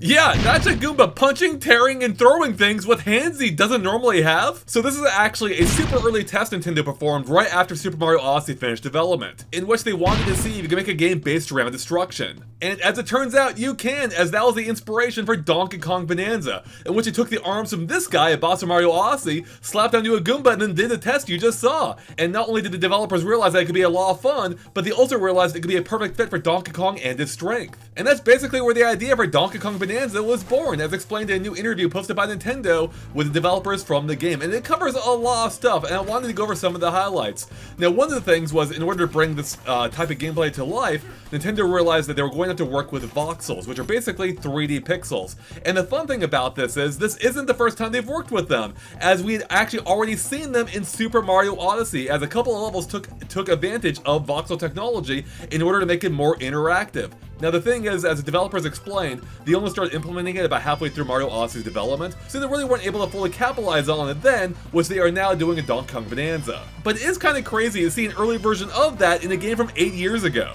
Yeah, that's a Goomba punching, tearing, and throwing things with hands he doesn't normally have. So this is actually a super early test Nintendo performed right after Super Mario Odyssey finished development, in which they wanted to see if you could make a game based around destruction. And as it turns out, you can, as that was the inspiration for Donkey Kong Bananza, in which it took the arms from this guy at Boss of Mario Odyssey, slapped onto a Goomba, and then did the test you just saw. And not only did the developers realize that it could be a lot of fun, but they also realized it could be a perfect fit for Donkey Kong and its strength. And that's basically where the idea for Donkey Kong Bananza was born, as explained in a new interview posted by Nintendo with the developers from the game. And it covers a lot of stuff, and I wanted to go over some of the highlights. Now, one of the things was, in order to bring this type of gameplay to life, Nintendo realized that they were going to have to work with voxels, which are basically 3D pixels. And the fun thing about this isn't the first time they've worked with them, as we had actually already seen them in Super Mario Odyssey, as a couple of levels took advantage of voxel technology in order to make it more interactive. Now the thing is, as the developers explained, they only started implementing it about halfway through Mario Odyssey's development, so they really weren't able to fully capitalize on it then, which they are now doing in Donkey Kong Bonanza. But it is kind of crazy to see an early version of that in a game from 8 years ago.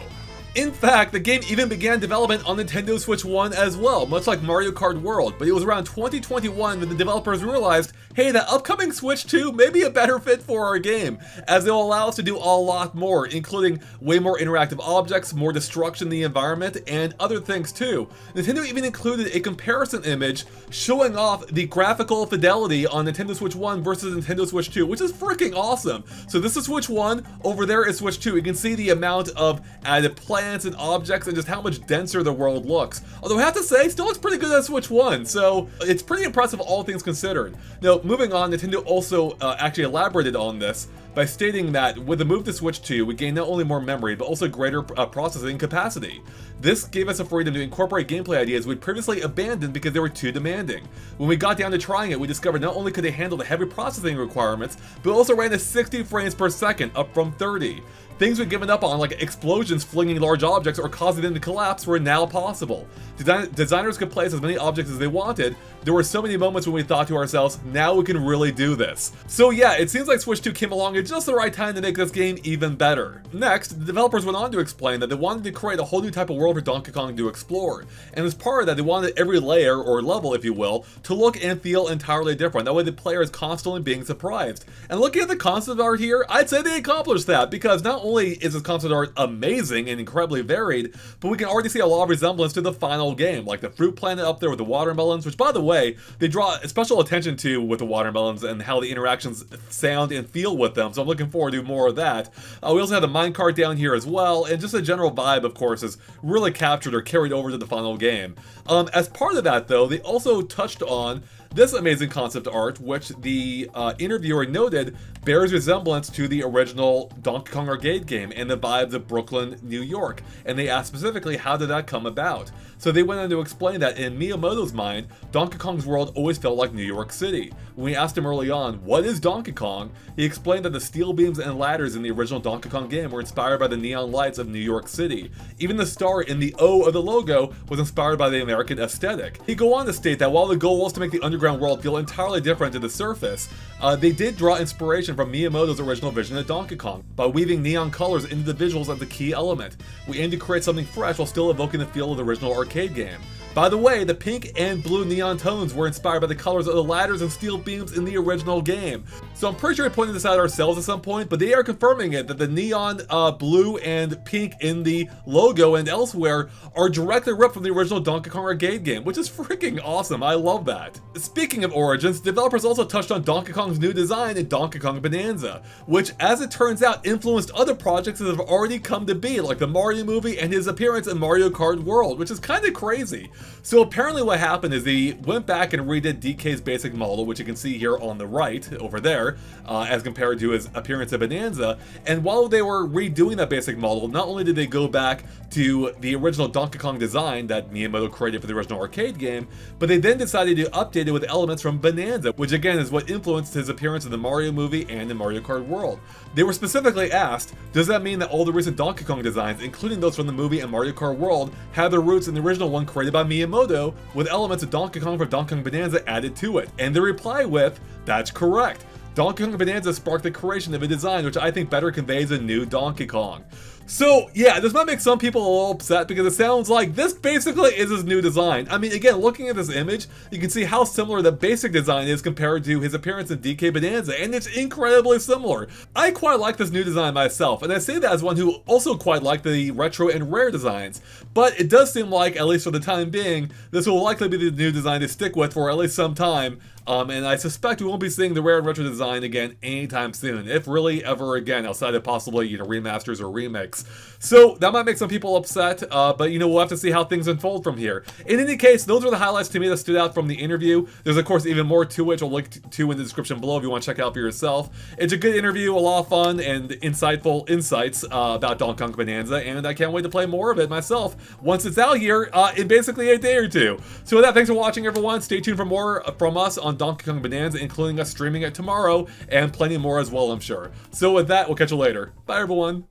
In fact, the game even began development on Nintendo Switch 1 as well, much like Mario Kart World, but it was around 2021 that the developers realized, hey, that upcoming Switch 2 may be a better fit for our game, as they'll allow us to do a lot more, including way more interactive objects, more destruction in the environment, and other things too. Nintendo even included a comparison image showing off the graphical fidelity on Nintendo Switch 1 versus Nintendo Switch 2, which is freaking awesome. So this is Switch 1, over there is Switch 2. You can see the amount of added play and objects and just how much denser the world looks. Although I have to say, it still looks pretty good on Switch 1, so it's pretty impressive all things considered. Now, moving on, Nintendo also actually elaborated on this by stating that with the move to Switch 2, we gain not only more memory, but also greater processing capacity. This gave us a freedom to incorporate gameplay ideas we'd previously abandoned because they were too demanding. When we got down to trying it, we discovered not only could they handle the heavy processing requirements, but also ran at 60 frames per second, up from 30. Things we'd given up on, like explosions flinging large objects or causing them to collapse, were now possible. Designers could place as many objects as they wanted. There were so many moments when we thought to ourselves, now we can really do this. So yeah, it seems like Switch 2 came along at just the right time to make this game even better. Next, the developers went on to explain that they wanted to create a whole new type of world for Donkey Kong to explore. And as part of that, they wanted every layer, or level if you will, to look and feel entirely different. That way the player is constantly being surprised. And looking at the concept art here, I'd say they accomplished that, because not only is this concept art amazing and incredibly varied, but we can already see a lot of resemblance to the final game, like the fruit planet up there with the watermelons, which by the way, they draw special attention to with the watermelons and how the interactions sound and feel with them, so I'm looking forward to more of that. We also have the minecart down here as well, and just the general vibe, of course, is really captured or carried over to the final game. As part of that though, they also touched on this amazing concept art, which the interviewer noted bears resemblance to the original Donkey Kong arcade game and the vibes of Brooklyn, New York. And they asked specifically, how did that come about? So they went on to explain that in Miyamoto's mind, Donkey Kong's world always felt like New York City. When we asked him early on, what is Donkey Kong? He explained that the steel beams and ladders in the original Donkey Kong game were inspired by the neon lights of New York City. Even the star in the O of the logo was inspired by the American aesthetic. He'd go on to state that while the goal was to make the underground world feel entirely different to the surface, they did draw inspiration from Miyamoto's original vision of Donkey Kong by weaving neon colors into the visuals as the key element. We aimed to create something fresh while still evoking the feel of the original arcade game. By the way, the pink and blue neon tones were inspired by the colors of the ladders and steel beams in the original game. So I'm pretty sure we pointed this out ourselves at some point, but they are confirming it that the neon blue and pink in the logo and elsewhere are directly ripped from the original Donkey Kong arcade game, which is freaking awesome. I love that. Speaking of origins, developers also touched on Donkey Kong's new design in Donkey Kong Bonanza, which, as it turns out, influenced other projects that have already come to be, like the Mario movie and his appearance in Mario Kart World, which is kind of crazy. So apparently what happened is they went back and redid DK's basic model, which you can see here on the right, over there, as compared to his appearance in Bonanza. And while they were redoing that basic model, not only did they go back to the original Donkey Kong design that Miyamoto created for the original arcade game, but they then decided to update it with elements from Bonanza, which again is what influenced his appearance in the Mario movie and in Mario Kart World. They were specifically asked, does that mean that all the recent Donkey Kong designs, including those from the movie and Mario Kart World, have their roots in the original one created by Miyamoto, with elements of Donkey Kong from Donkey Kong Bonanza added to it? And they reply with, that's correct. Donkey Kong Bonanza sparked the creation of a design which I think better conveys a new Donkey Kong. So yeah, this might make some people a little upset because it sounds like this basically is his new design. I mean, again, looking at this image, you can see how similar the basic design is compared to his appearance in DK Bananza, and it's incredibly similar. I quite like this new design myself, and I say that as one who also quite liked the retro and rare designs, but it does seem like, at least for the time being, this will likely be the new design to stick with for at least some time. And I suspect we won't be seeing the rare and retro design again anytime soon, if really ever again, outside of possibly, remasters or remakes. So that might make some people upset, but we'll have to see how things unfold from here. In any case, those are the highlights to me that stood out from the interview. There's of course even more to which I'll link to in the description below if you want to check it out for yourself. It's a good interview, a lot of fun and insightful insights about Donkey Kong Bonanza, and I can't wait to play more of it myself once it's out here in basically a day or two. So with that, thanks for watching, everyone. Stay tuned for more from us on Donkey Kong Bonanza, including us streaming it tomorrow, and plenty more as well, I'm sure. So with that, we'll catch you later. Bye, everyone.